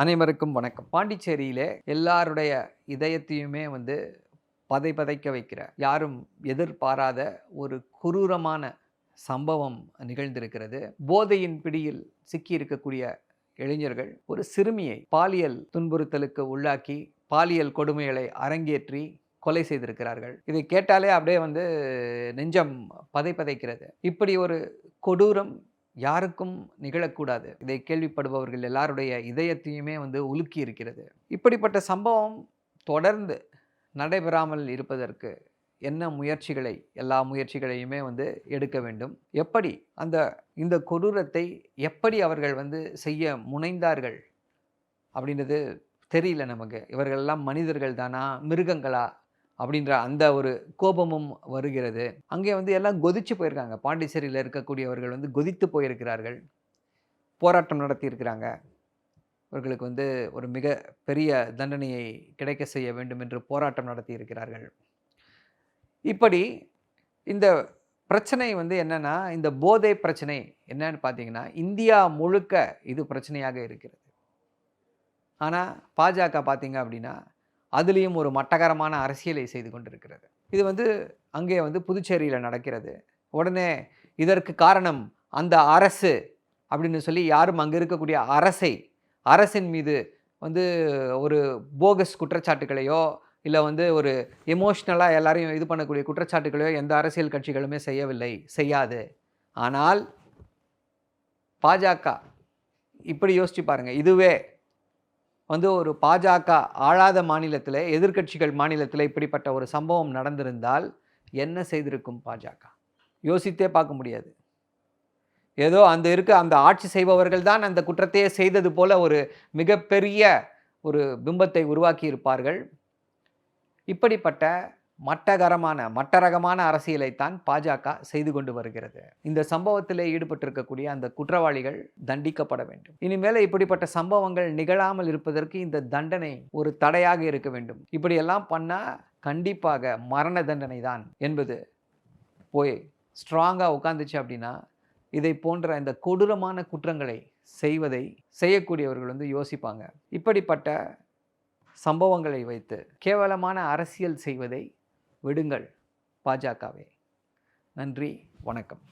அனைவருக்கும் வணக்கம். பாண்டிச்சேரியிலே எல்லாருடைய இதயத்தையுமே பதைக்க வைக்கிற, யாரும் எதிர்பாராத ஒரு கொடூரமான சம்பவம் நிகழ்ந்திருக்கிறது. போதையின் பிடியில் சிக்கி இருக்கக்கூடிய இளைஞர்கள் ஒரு சிறுமியை பாலியல் துன்புறுத்தலுக்கு உள்ளாக்கி, பாலியல் கொடுமைகளை அரங்கேற்றி கொலை செய்திருக்கிறார்கள். இதை கேட்டாலே அப்படியே நெஞ்சம் பதைக்கிறது. இப்படி ஒரு கொடூரம் யாருக்கும் நிகழக்கூடாது. இதை கேள்விப்படுபவர்கள் எல்லாருடைய இதயத்தையுமே உலுக்கி இருக்கிறது. இப்படிப்பட்ட சம்பவம் தொடர்ந்து நடைபெறாமல் இருப்பதற்கு என்ன முயற்சிகளை, எல்லா முயற்சிகளையுமே எடுக்க வேண்டும். எப்படி இந்த கொடூரத்தை எப்படி அவர்கள் செய்ய முனைந்தார்கள் அப்படின்றது தெரியல நமக்கு. இவர்கள் எல்லாம் மனிதர்கள் தானா, மிருகங்களா அப்படின்ற அந்த ஒரு கோபமும் வருகிறது. அங்கே எல்லாம் கொதிச்சு போயிருக்காங்க. பாண்டிச்சேரியில் இருக்கக்கூடியவர்கள் கொதித்து போயிருக்கிறார்கள். போராட்டம் நடத்தியிருக்கிறாங்க. இவர்களுக்கு ஒரு மிக பெரிய தண்டனையை கிடைக்க செய்ய வேண்டும் என்று போராட்டம் நடத்தியிருக்கிறார்கள். இப்படி இந்த பிரச்சனை என்னன்னா, இந்த போதை பிரச்சனை என்னன்னு பார்த்தீங்கன்னா, இந்தியா முழுக்க இது பிரச்சனையாக இருக்கிறது. ஆனால் பாஜக பார்த்தீங்க அப்படின்னா, அதுலேயும் ஒரு மட்டகரமான அரசியலை செய்து கொண்டிருக்கிறது. இது அங்கே புதுச்சேரியில் நடக்கிறது. உடனே இதற்கு காரணம் அந்த அரசு அப்படின்னு சொல்லி யாரும் அங்கே இருக்கக்கூடிய அரசின் மீது ஒரு போகஸ் குற்றச்சாட்டுகளையோ இல்லை ஒரு எமோஷ்னலாக எல்லாரையும் இது பண்ணக்கூடிய குற்றச்சாட்டுகளையோ எந்த அரசியல் கட்சிகளுமே செய்யாது. ஆனால் பாஜக இப்படி யோசிச்சு பாருங்கள். இதுவே ஒரு பாஜக ஆளாத மாநிலத்தில், எதிர்க்கட்சிகள் மாநிலத்தில் இப்படிப்பட்ட ஒரு சம்பவம் நடந்திருந்தால் என்ன செய்திருக்கும் பாஜக? யோசித்தே பார்க்க முடியாது. ஏதோ அந்த ஆட்சி செய்பவர்கள் தான் அந்த குற்றத்தையே செய்தது போல ஒரு மிகப்பெரிய ஒரு பிம்பத்தை உருவாக்கி இருப்பார்கள். இப்படிப்பட்ட மட்டரகமான அரசியலைத்தான் பாஜக செய்து கொண்டு வருகிறது. இந்த சம்பவத்திலே ஈடுபட்டிருக்கக்கூடிய அந்த குற்றவாளிகள் தண்டிக்கப்பட வேண்டும். இனிமேல இப்படிப்பட்ட சம்பவங்கள் நிகழாமல் இருப்பதற்கு இந்த தண்டனை ஒரு தடையாக இருக்க வேண்டும். இப்படியெல்லாம் பண்ணால் கண்டிப்பாக மரண தண்டனை தான் என்பது போய் ஸ்ட்ராங்காக உட்காந்துச்சு அப்படின்னா, இதை போன்ற இந்த கொடூரமான குற்றங்களை செய்யக்கூடியவர்கள் யோசிப்பாங்க. இப்படிப்பட்ட சம்பவங்களை வைத்து கேவலமான அரசியல் செய்வதை விடுங்கள் பாஜகவே. நன்றி, வணக்கம்.